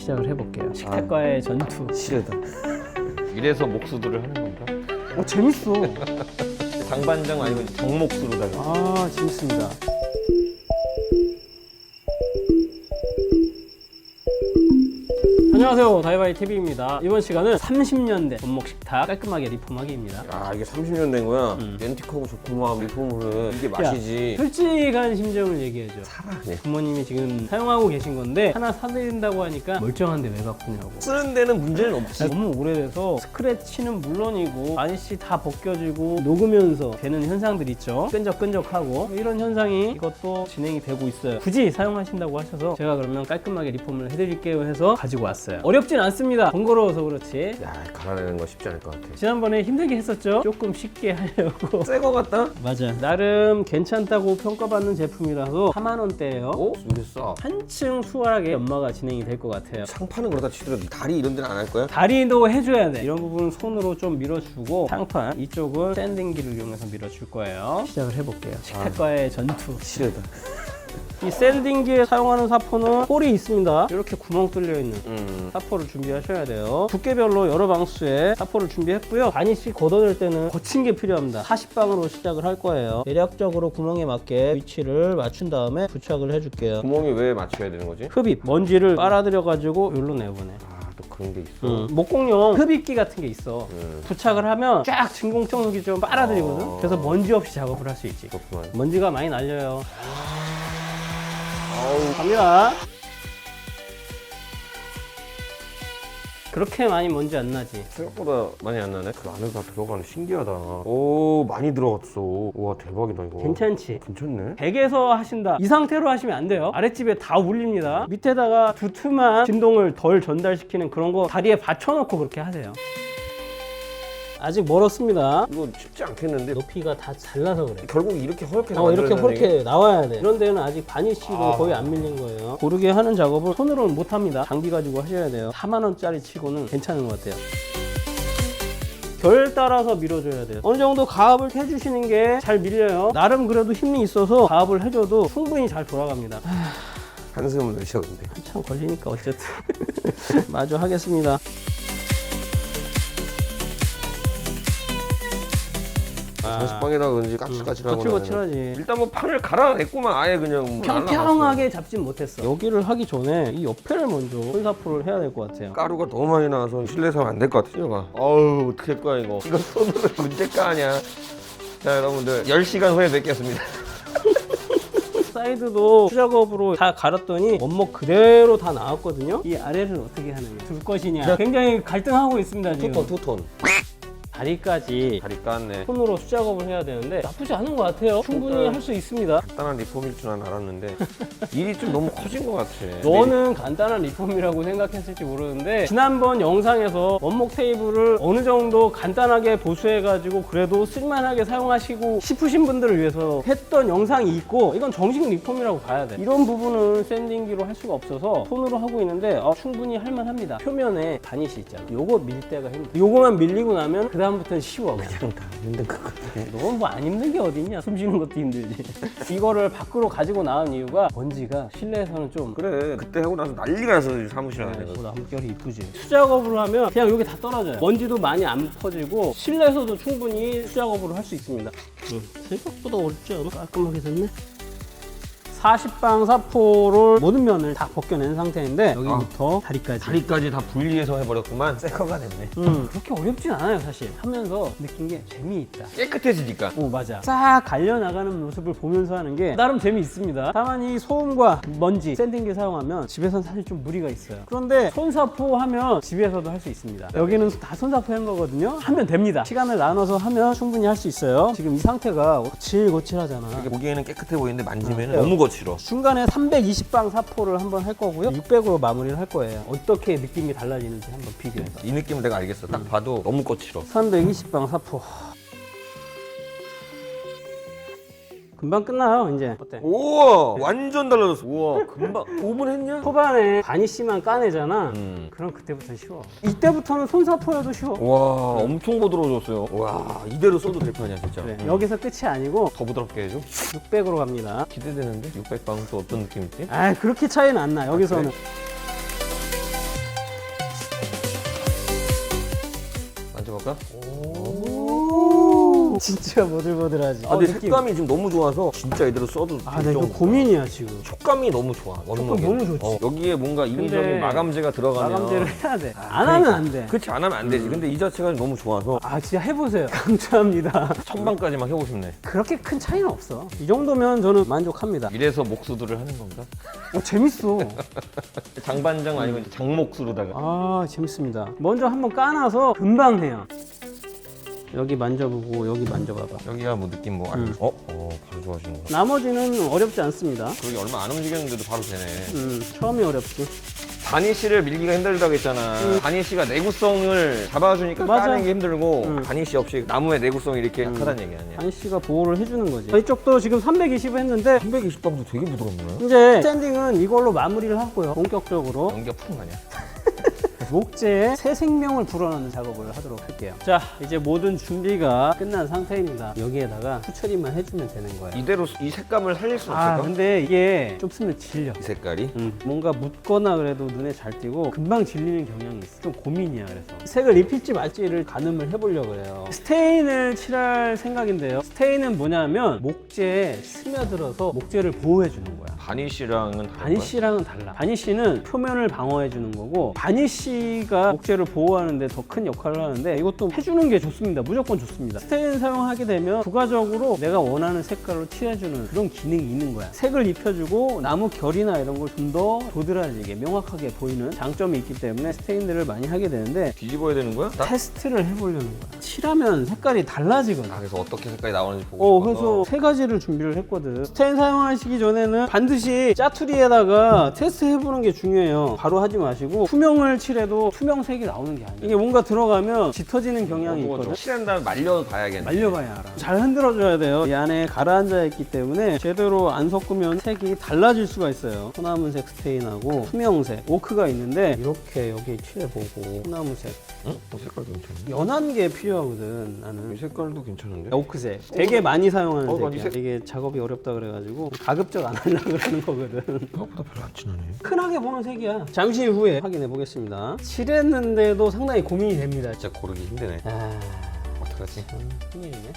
시작을 해볼게요. 식탁과의 전투. 싫다. 이래서 목수들을 하는 건가? 재밌어. 장반장 아니고 정목수로다가. 아, 재밌습니다. 안녕하세요, 다이바이 TV입니다. 이번 시간은 30년 된 원목 식탁 깔끔하게 리폼하기입니다. 아, 이게 30년 된 거야? 렌틱하고 좋구만, 리폼을. 이게 맛이지. 솔직한 심정을 얘기해줘. 사라, 그냥. 부모님이 지금 사용하고 계신 건데 하나 사드린다고 하니까 멀쩡한데 왜 바꾸냐고. 쓰는 데는 문제는 없지. 너무 오래돼서 스크래치는 물론이고 바니쉬 다 벗겨지고 녹으면서 되는 현상들 있죠. 끈적끈적하고 이런 현상이 이것도 진행이 되고 있어요. 굳이 사용하신다고 하셔서 제가 그러면 깔끔하게 리폼을 해드릴게요 해서 가지고 왔어요. 어렵진 않습니다. 번거로워서 그렇지. 야, 갈아내는 거 쉽지 않을 것 같아. 지난번에 힘들게 했었죠? 조금 쉽게 하려고. 새 거 같다? 맞아. 나름 괜찮다고 평가받는 제품이라서 4만 원대예요. 오? 이게 싸. 한층 수월하게 연마가 진행이 될 것 같아요. 상판은 그렇다 치더라도 다리 이런 데는 안 할 거야? 다리도 해줘야 돼. 이런 부분 손으로 좀 밀어주고 상판 이쪽은 샌딩기를 이용해서 밀어줄 거예요. 시작을 해볼게요. 식탁과의 전투. 싫다. 이 샌딩기에 사용하는 사포는 홀이 있습니다. 이렇게 구멍 뚫려 있는 사포를 준비하셔야 돼요. 두께별로 여러 방수에 사포를 준비했고요. 바니쉬 걷어낼 때는 거친 게 필요합니다. 40방으로 시작을 할 거예요. 대략적으로 구멍에 맞게 위치를 맞춘 다음에 부착을 해줄게요. 구멍이 왜 맞춰야 되는 거지? 흡입, 먼지를 빨아들여 가지고 여기로 내보내. 아, 또 그런 게 있어. 목공용 흡입기 같은 게 있어. 부착을 하면 쫙 진공청소기 좀 빨아들이거든. 그래서 먼지 없이 작업을 할 수 있지. 그렇구만. 먼지가 많이 날려요. 갑니다. 그렇게 많이 먼지 안 나지. 생각보다 많이 안 나네. 그 안에 다 들어가네. 신기하다. 오, 많이 들어갔어. 우와, 대박이다 이거. 괜찮지? 괜찮네. 100에서 하신다. 이 상태로 하시면 안 돼요. 아랫집에 다 울립니다. 밑에다가 두툼한 진동을 덜 전달시키는 그런 거 다리에 받쳐놓고 그렇게 하세요. 아직 멀었습니다. 이거 쉽지 않겠는데. 높이가 다 잘나서 그래. 결국 이렇게 허옇게 이렇게 만들어야 되네, 허렇게 나와야 돼. 이런 데는 아직 바니쉬도 거의 안 밀린 거예요. 고르게 하는 작업을 손으로는 못 합니다. 장비 가지고 하셔야 돼요. 4만 원짜리 치고는 괜찮은 것 같아요. 결 따라서 밀어줘야 돼요. 어느 정도 가압을 해주시는 게 잘 밀려요. 나름 그래도 힘이 있어서 가압을 해줘도 충분히 잘 돌아갑니다. 한숨을 내쉬어 근데. 한참 걸리니까 어쨌든 마저 하겠습니다. 장식빵에다가 그런지 까칠까칠하고. 거칠거칠하지. 일단 뭐 판을 갈아냈구만. 아예 그냥 뭐 평평하게 잡진 못했어. 여기를 하기 전에 이 옆에를 먼저 손사포를 해야 될 것 같아요. 가루가 너무 많이 나와서 실내에서 하면 안 될 것 같아. 봐. 어우, 어떻게 할 거야 이거. 이거 손으로 문제가 아니야. 자, 여러분들 10시간 후에 뵙겠습니다. 사이드도 수작업으로 다 갈았더니 원목 그대로 다 나왔거든요. 이 아래를 어떻게 하느냐, 둘 것이냐 굉장히 갈등하고 있습니다 지금. 투톤. 다리까지 다리 깠네. 손으로 수작업을 해야 되는데 나쁘지 않은 것 같아요. 충분히 할 수 있습니다. 간단한 리폼일 줄 알았는데 일이 좀 너무 커진 것 같아. 너는 간단한 리폼이라고 생각했을지 모르는데 지난번 영상에서 원목 테이블을 어느 정도 간단하게 보수해가지고 그래도 쓸만하게 사용하시고 싶으신 분들을 위해서 했던 영상이 있고 이건 정식 리폼이라고 봐야 돼. 이런 부분은 샌딩기로 할 수가 없어서 손으로 하고 있는데 충분히 할만합니다. 표면에 바니쉬 있잖아. 요거 밀 때가 힘들어. 요거만 밀리고 나면 그 다음부터는 쉬워. 그냥 다 힘든 것 같아. 너는 뭐 안 힘든 게 어딨냐. 숨 쉬는 것도 힘들지. 이거를 밖으로 가지고 나온 이유가 먼지가 실내에서는 좀 그래, 그때 하고 나서 난리가 나서 사무실에 가는 거. 보다 물결이 이쁘지. 수작업으로 하면 그냥 여기 다 떨어져요. 먼지도 많이 안 퍼지고 실내에서도 충분히 수작업으로 할 수 있습니다. 생각보다 어렵지 않아? 깔끔하게 됐네. 40방 사포를 모든 면을 다 벗겨낸 상태인데 여기부터 다리까지. 다리까지 다 분리해서 해버렸구만. 새 거가 됐네. 그렇게 어렵진 않아요 사실. 하면서 느낀 게 재미있다. 깨끗해지니까. 맞아. 싹 갈려나가는 모습을 보면서 하는 게 나름 재미있습니다. 다만 이 소음과 먼지, 샌딩기 사용하면 집에서는 사실 좀 무리가 있어요. 그런데 손사포 하면 집에서도 할 수 있습니다. 여기는 다 손사포 한 거거든요. 하면 됩니다. 시간을 나눠서 하면 충분히 할 수 있어요. 지금 이 상태가 거칠거칠하잖아. 보기에는 깨끗해 보이는데 만지면 너무 거칠어. 중간에 320방 사포를 한번 할 거고요. 600으로 마무리를 할 거예요. 어떻게 느낌이 달라지는지 한번 비교해서. 이 느낌은 내가 알겠어. 딱 봐도 너무 거칠어. 320방 사포. 금방 끝나요 이제. 어때? 우와, 완전 달라졌어. 우와, 금방 5분 했냐? 초반에 바니쉬만 까내잖아. 그럼 그때부터 쉬워. 이때부터는 손사포여도 쉬워. 와, 엄청 부드러워졌어요. 와, 이대로 써도 될 판이야 진짜. 그래. 여기서 끝이 아니고 더 부드럽게 해줘. 600으로 갑니다. 기대되는데? 600방 또 어떤 느낌이지? 아 그렇게 차이는 안 나. 여기서는. 해볼까? 오, 진짜 보들보들하지. 근데 색감이 지금 너무 좋아서 진짜 이대로 써도 나 이거 고민이야 지금. 촉감이 너무 좋아. 원목에. 너무 좋지. 여기에 뭔가 인위적인 근데 마감재가 들어가면 마감제를 해야 돼. 안 하면 안 돼. 그렇지 안 하면 안 되지. 근데 이 자체가 너무 좋아서 진짜 해보세요. 강추합니다. 천방까지 막 해보고 싶네. 그렇게 큰 차이는 없어. 이 정도면 저는 만족합니다. 이래서 목수들을 하는 건가? 재밌어. 장반장 아니고 이제 장목수로다가. 재밌습니다. 먼저 한번 까놔서 금방 해요. 여기 만져보고 여기 만져봐봐. 여기가 뭐 느낌 뭐 바로 좋아지는 거. 나머지는 어렵지 않습니다. 그러게 얼마 안 움직였는데도 바로 되네. 처음이 어렵지. 바니쉬를 밀기가 힘들다고 했잖아. 바니쉬가 내구성을 잡아주니까 맞아. 까는 게 힘들고 바니쉬 없이 나무의 내구성이 이렇게 약하다는 얘기 아니야. 바니쉬가 보호를 해주는 거지. 이쪽도 지금 320 했는데 320방도 되게 부드럽네. 이제 스탠딩은 이걸로 마무리를 하고요. 본격적으로 연기가 푹 나냐? 목재에 새 생명을 불어넣는 작업을 하도록 할게요. 자, 이제 모든 준비가 끝난 상태입니다. 여기에다가 후처리만 해주면 되는 거예요. 이대로 이 색감을 살릴 수 없을까? 근데 이게 좀 쓰면 질려. 이 색깔이? 뭔가 묻거나 그래도 눈에 잘 띄고 금방 질리는 경향이 있어. 좀 고민이야. 그래서 색을 입힐지 말지를 가늠을 해보려고 해요. 스테인을 칠할 생각인데요. 스테인은 뭐냐면 목재에 스며들어서 목재를 보호해 주는 거야. 바니쉬랑은 바니쉬랑은 달라. 바니쉬는 표면을 방어해 주는 거고, 바니쉬가 목재를 보호하는데 더 큰 역할을 하는데 이것도 해주는 게 좋습니다. 무조건 좋습니다. 스테인 사용하게 되면 부가적으로 내가 원하는 색깔로 칠해주는 그런 기능이 있는 거야. 색을 입혀주고 나무 결이나 이런 걸 좀 더 도드라지게 명확하게 보이는 장점이 있기 때문에 스테인들을 많이 하게 되는데, 뒤집어야 되는 거야? 테스트를 해보려는 거야. 칠하면 색깔이 달라지거든. 그래서 어떻게 색깔이 나오는지 보고 그래서 세 가지를 준비를 했거든. 스테인 사용하시기 전에는 반드시 짜투리에다가 테스트 해보는 게 중요해요. 바로 하지 마시고 투명을 칠해도 투명색이 나오는 게 아니에요. 이게 뭔가 들어가면 짙어지는 경향이 있거든. 칠한 다음에 말려봐야겠네. 말려봐야 알아. 잘 흔들어줘야 돼요. 이 안에 가라앉아 있기 때문에 제대로 안 섞으면 색이 달라질 수가 있어요. 소나무색 스테인하고 투명색, 오크가 있는데 이렇게 여기 칠해보고 소나무색. 색깔 괜찮네. 연한 게 필요하거든. 나는 이 색깔도 괜찮은데? 오크색 되게 많이 사용하는 아니, 색이야. 이게 작업이 어렵다 그래가지고 가급적 안 하려고 그러는 거거든. 생각보다 별로 안 진하네. 흔하게 보는 색이야. 잠시 후에 확인해 보겠습니다. 칠했는데도 상당히 고민이 됩니다. 진짜 고르기 힘드네. 어떡하지? 큰일이네.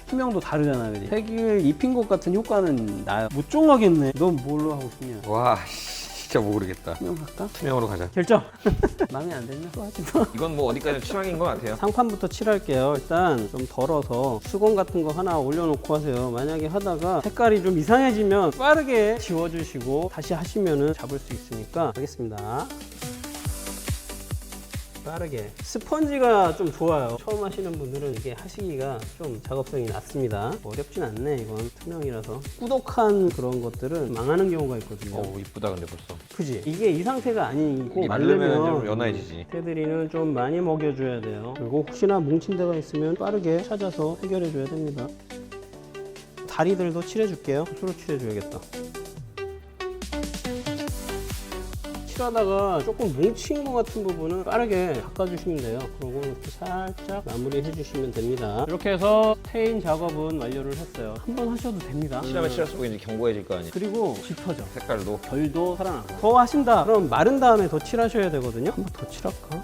투명도 다르잖아, 그지? 색을 입힌 것 같은 효과는 나요. 못 정하겠네. 넌 뭘로 하고 싶냐? 와, 진짜 모르겠다. 투명 할까? 투명으로 가자. 결정. 마음에 안 들면 또 하지 뭐. 이건 뭐 어디까지 취향인 것 같아요. 상판부터 칠할게요. 일단 좀 덜어서 수건 같은 거 하나 올려놓고 하세요. 만약에 하다가 색깔이 좀 이상해지면 빠르게 지워주시고 다시 하시면은 잡을 수 있으니까 하겠습니다. 빠르게. 스펀지가 좀 좋아요. 처음 하시는 분들은 이게 하시기가 좀 작업성이 낮습니다. 어렵진 않네. 이건 투명이라서. 꾸덕한 그런 것들은 망하는 경우가 있거든요. 이쁘다 근데 벌써. 그지? 이게 이 상태가 아니고 마르면 좀 연해지지. 테두리는 좀 많이 먹여줘야 돼요. 그리고 혹시나 뭉친 데가 있으면 빠르게 찾아서 해결해줘야 됩니다. 다리들도 칠해줄게요. 붓으로 칠해줘야겠다. 칠하다가 조금 뭉친 것 같은 부분은 빠르게 닦아주시면 돼요. 그리고 이렇게 살짝 마무리 해주시면 됩니다. 이렇게 해서 스테인 작업은 완료를 했어요. 한 번 하셔도 됩니다. 칠하면 칠할수록 이제 견고해질 거 아니야. 그리고 짙어져. 색깔도. 결도 살아나고. 더 하신다. 그럼 마른 다음에 더 칠하셔야 되거든요. 한 번 더 칠할까?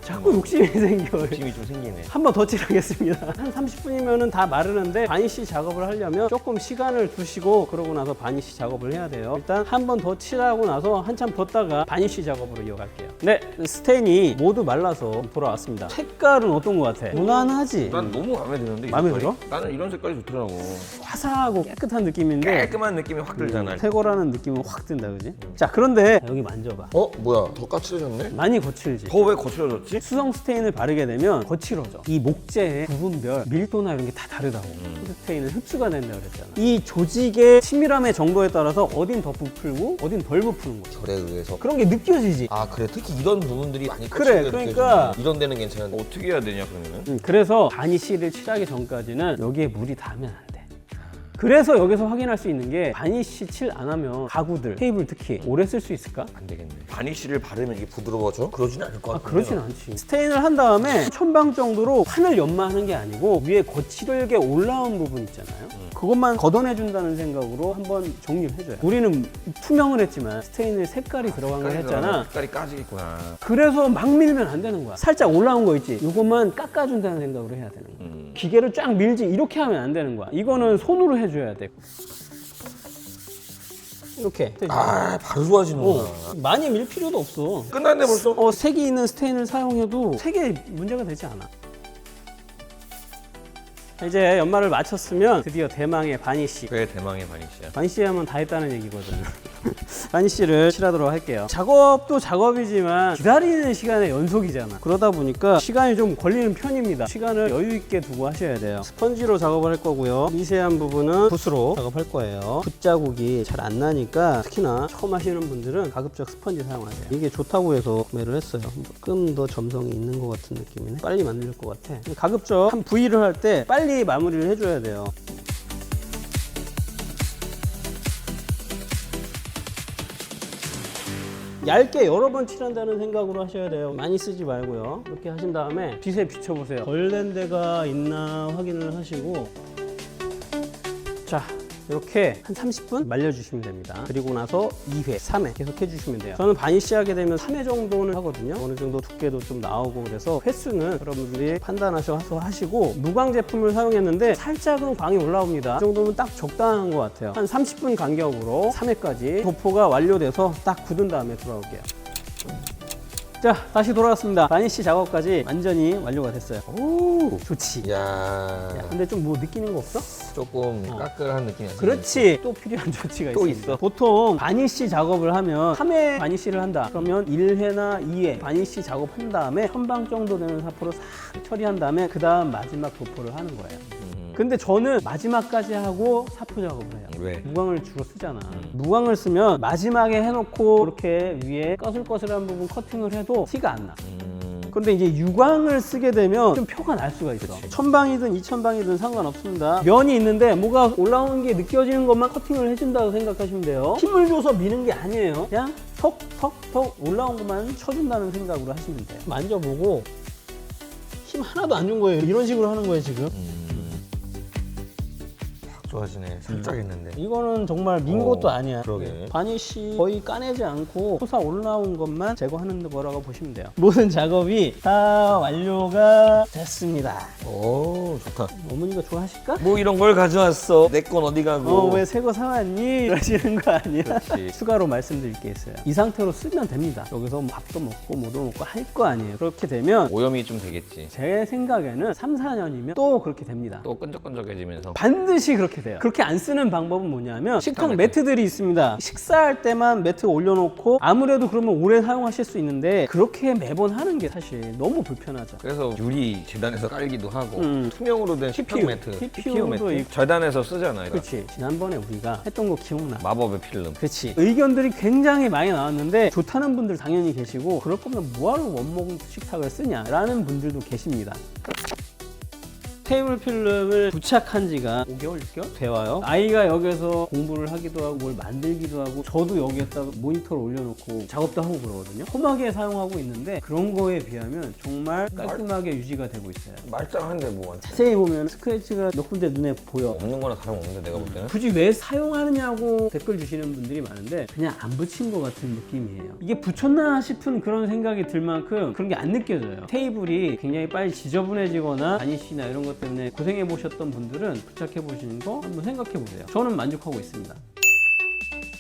자꾸 욕심이 생겨요. 욕심이 좀 생기네. 한 번 더 칠하겠습니다. 한 30분이면 다 마르는데 바니쉬 작업을 하려면 조금 시간을 두시고 그러고 나서 바니쉬 작업을 해야 돼요. 일단 한 번 더 칠하고 나서 한참 뒀다가 바니쉬 작업으로 이어갈게요. 네, 스테인이 모두 말라서 돌아왔습니다. 색깔은 어떤 것 같아? 무난하지? 난 너무 마음에 드는데. 이 마음에 색깔이? 들어? 나는 이런 색깔이 좋더라고. 화사하고 깨끗한 느낌인데 깔끔한 느낌이 확 들잖아. 새거라는 느낌은 확 든다, 그지? 자, 그런데 여기 만져봐. 뭐야? 더 까칠해졌네? 많이 거칠지? 더 왜 거칠어졌지? 수성 스테인을 바르게 되면 거칠어져. 이 목재의 부분별 밀도나 이런 게 다 다르다고. 스테인은 흡수가 된다 그랬잖아. 이 조직의 치밀함의 정도에 따라서 어딘 더 부풀고 어딘 덜 부푸는 거야. 결에 의해서. 그런 게 느껴지지. 그래. 특히 이런 부분들이 많이 그래, 거칠게 그러니까. 느껴지네. 이런 데는 괜찮은데 어떻게 해야 되냐 그러면은? 그래서 바니쉬를 칠하기 전까지는 여기에 물이 닿으면 안 돼. 그래서 여기서 확인할 수 있는 게 바니쉬 칠 안 하면 가구들, 테이블 특히 오래 쓸 수 있을까? 안 되겠네. 바니쉬를 바르면 이게 부드러워져? 그러진 않을 것 같아요. 그러진 않지. 스테인을 한 다음에 천방 정도로 판을 연마하는 게 아니고 위에 거칠게 올라온 부분 있잖아요. 그것만 걷어내준다는 생각으로 한번 정리를 해줘요. 우리는 투명을 했지만 스테인을 색깔이 들어간 걸 했잖아. 색깔이 까지겠구나. 그래서 막 밀면 안 되는 거야. 살짝 올라온 거 있지? 이것만 깎아준다는 생각으로 해야 되는 거야. 기계로 쫙 밀지 이렇게 하면 안 되는 거야. 이거는 손으로 해줘야 돼. 이렇게. 바로 좋아지는구나. 많이 밀 필요도 없어. 끝났네 벌써? 색이 있는 스테인을 사용해도 색에 문제가 되지 않아. 이제 연말을 마쳤으면 드디어 대망의 바니쉬. 왜 대망의 바니쉬야? 바니쉬 하면 다 했다는 얘기거든. 바니쉬를 칠하도록 할게요. 작업도 작업이지만 기다리는 시간의 연속이잖아. 그러다 보니까 시간이 좀 걸리는 편입니다. 시간을 여유 있게 두고 하셔야 돼요. 스펀지로 작업을 할 거고요. 미세한 부분은 붓으로 작업할 거예요. 붓 자국이 잘 안 나니까 특히나 처음 하시는 분들은 가급적 스펀지 사용하세요. 이게 좋다고 해서 구매를 했어요. 조금 더 점성이 있는 것 같은 느낌이네. 빨리 만들 것 같아. 가급적 한 부위를 할 때 빨리 마무리를 해줘야 돼요. 얇게 여러 번 칠한다는 생각으로 하셔야 돼요. 많이 쓰지 말고요. 이렇게 하신 다음에 빛에 비춰보세요. 덜 된 데가 있나 확인을 하시고, 자, 이렇게 한 30분 말려주시면 됩니다. 그리고 나서 2회, 3회 계속 해주시면 돼요. 저는 바니쉬 하게 되면 3회 정도는 하거든요. 어느 정도 두께도 좀 나오고 그래서 횟수는 여러분들이 판단하셔서 하시고, 무광 제품을 사용했는데 살짝은 광이 올라옵니다. 이 정도면 딱 적당한 것 같아요. 한 30분 간격으로 3회까지 도포가 완료돼서 딱 굳은 다음에 돌아올게요. 자, 다시 돌아왔습니다. 바니쉬 작업까지 완전히 완료가 됐어요. 오, 좋지. 야, 근데 좀 뭐 느끼는 거 없어? 조금 까끌한 느낌이 나지. 그렇지. 또 필요한 조치가 또 있습니다. 있어. 보통 바니쉬 작업을 하면 3회 바니쉬를 한다. 그러면 1회나 2회 바니쉬 작업한 다음에 천방 정도 되는 사포로 싹 처리한 다음에 그 다음 마지막 도포를 하는 거예요. 근데 저는 마지막까지 하고 사포 작업을 해요. 왜? 무광을 주로 쓰잖아. 무광을 쓰면 마지막에 해놓고 이렇게 위에 거슬거슬한 부분 커팅을 해도 티가 안 나. 그런데 이제 유광을 쓰게 되면 좀 표가 날 수가 있어. 그치. 천방이든 이천방이든 상관없습니다. 면이 있는데 뭐가 올라오는 게 느껴지는 것만 커팅을 해준다고 생각하시면 돼요. 힘을 줘서 미는 게 아니에요. 그냥 톡톡톡 올라온 것만 쳐준다는 생각으로 하시면 돼요. 만져보고 힘 하나도 안 준 거예요. 이런 식으로 하는 거예요 지금. 좋아지네. 살짝 했는데. 이거는 정말 민 것도 아니야. 그러게. 바니쉬 거의 까내지 않고 솟아 올라온 것만 제거하는 거라고 보시면 돼요. 모든 작업이 다 완료가 됐습니다. 오, 좋다. 어머니가 좋아하실까? 뭐 이런 걸 가져왔어. 내 건 어디 가고. 왜 새 거 사왔니? 이러시는 거 아니야? 그렇지. 추가로 말씀드릴 게 있어요. 이 상태로 쓰면 됩니다. 여기서 뭐 밥도 먹고 뭐도 먹고 할 거 아니에요. 그렇게 되면 오염이 좀 되겠지. 제 생각에는 3, 4년이면 또 그렇게 됩니다. 또 끈적끈적해지면서. 반드시 그렇게 돼요. 그렇게 안 쓰는 방법은 뭐냐면 식탁 식탁 매트들이 있습니다. 식사할 때만 매트 올려놓고 아무래도 그러면 오래 사용하실 수 있는데 그렇게 매번 하는 게 사실 너무 불편하죠. 그래서 유리 재단에서 깔기도 하고 투명으로 된 식탁 TPU. 매트, TPU 도 있고. 재단에서 쓰잖아요. 그렇지. 지난번에 우리가 했던 거 기억나? 마법의 필름. 그렇지. 의견들이 굉장히 많이 나왔는데 좋다는 분들 당연히 계시고 그럴 거면 뭐하러 원목 식탁을 쓰냐라는 분들도 계십니다. 테이블 필름을 부착한 지가 5개월, 6개월 돼와요. 아이가 여기서 공부를 하기도 하고 뭘 만들기도 하고 저도 여기에다가 모니터를 올려놓고 작업도 하고 그러거든요. 험하게 사용하고 있는데 그런 거에 비하면 정말 깔끔하게 유지가 되고 있어요. 말짱한데 뭐 완전. 자세히 보면 스크래치가 몇 군데 눈에 보여. 없는 거나 다름없는데 내가 볼 때는. 굳이 왜 사용하느냐고 댓글 주시는 분들이 많은데 그냥 안 붙인 것 같은 느낌이에요. 이게 붙였나 싶은 그런 생각이 들 만큼 그런 게 안 느껴져요. 테이블이 굉장히 빨리 지저분해지거나 바니쉬나 이런 것 때문에 고생해 보셨던 분들은 부착해 보시는 거 한번 생각해 보세요. 저는 만족하고 있습니다.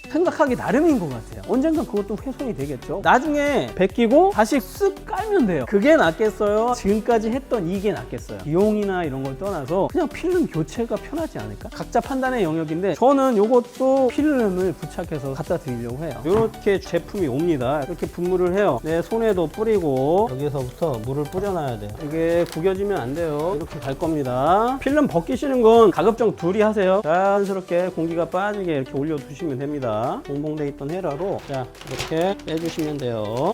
생각하기 나름인 것 같아요. 언젠간 그것도 훼손이 되겠죠. 나중에 베끼고 다시 쓱 깔면 돼요. 그게 낫겠어요? 지금까지 했던 이게 낫겠어요? 비용이나 이런 걸 떠나서 그냥 필름 교체가 편하지 않을까? 각자 판단의 영역인데 저는 이것도 필름을 부착해서 갖다 드리려고 해요. 이렇게 제품이 옵니다. 이렇게 분무를 해요. 내 손에도 뿌리고 여기서부터 물을 뿌려놔야 돼요. 이게 구겨지면 안 돼요. 이렇게 갈 겁니다. 필름 벗기시는 건 가급적 둘이 하세요. 자연스럽게 공기가 빠지게 이렇게 올려두시면 됩니다. 봉봉돼 있던 헤라로 자 이렇게 빼주시면 돼요.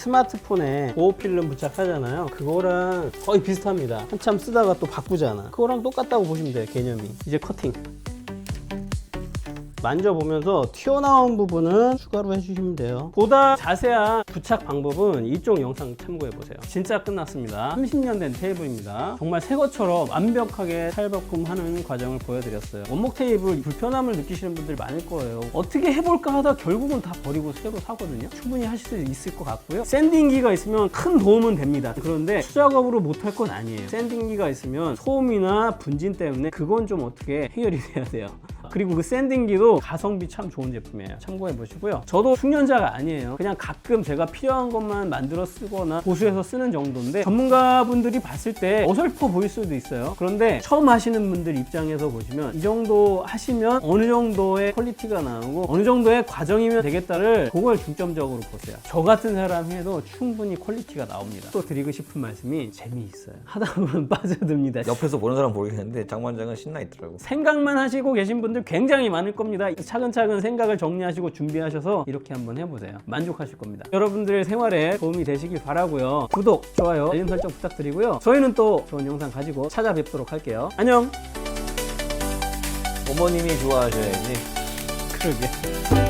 스마트폰에 보호 필름 부착하잖아요. 그거랑 거의 비슷합니다. 한참 쓰다가 또 바꾸잖아. 그거랑 똑같다고 보시면 돼요, 개념이. 이제 커팅. 만져보면서 튀어나온 부분은 추가로 해주시면 돼요. 보다 자세한 부착 방법은 이쪽 영상 참고해보세요. 진짜 끝났습니다. 30년 된 테이블입니다. 정말 새 것처럼 완벽하게 탈바꿈하는 과정을 보여드렸어요. 원목 테이블 불편함을 느끼시는 분들 많을 거예요. 어떻게 해볼까 하다 결국은 다 버리고 새로 사거든요. 충분히 하실 수 있을 것 같고요. 샌딩기가 있으면 큰 도움은 됩니다. 그런데 수작업으로 못할 건 아니에요. 샌딩기가 있으면 소음이나 분진 때문에 그건 좀 어떻게 해결이 돼야 돼요. 그리고 그 샌딩기도 가성비 참 좋은 제품이에요. 참고해 보시고요. 저도 숙련자가 아니에요. 그냥 가끔 제가 필요한 것만 만들어 쓰거나 보수해서 쓰는 정도인데 전문가분들이 봤을 때 어설퍼 보일 수도 있어요. 그런데 처음 하시는 분들 입장에서 보시면 이 정도 하시면 어느 정도의 퀄리티가 나오고 어느 정도의 과정이면 되겠다를 그걸 중점적으로 보세요. 저 같은 사람이 해도 충분히 퀄리티가 나옵니다. 또 드리고 싶은 말씀이 재미있어요. 하다 보면 빠져듭니다. 옆에서 보는 사람 모르겠는데 장반장은 신나 있더라고. 생각만 하시고 계신 분들 굉장히 많을 겁니다. 차근차근 생각을 정리하시고 준비하셔서 이렇게 한번 해보세요. 만족하실 겁니다. 여러분들의 생활에 도움이 되시길 바라고요. 구독, 좋아요, 알림 설정 부탁드리고요. 저희는 또 좋은 영상 가지고 찾아뵙도록 할게요. 안녕. 어머님이 좋아하셔야지. 그러게.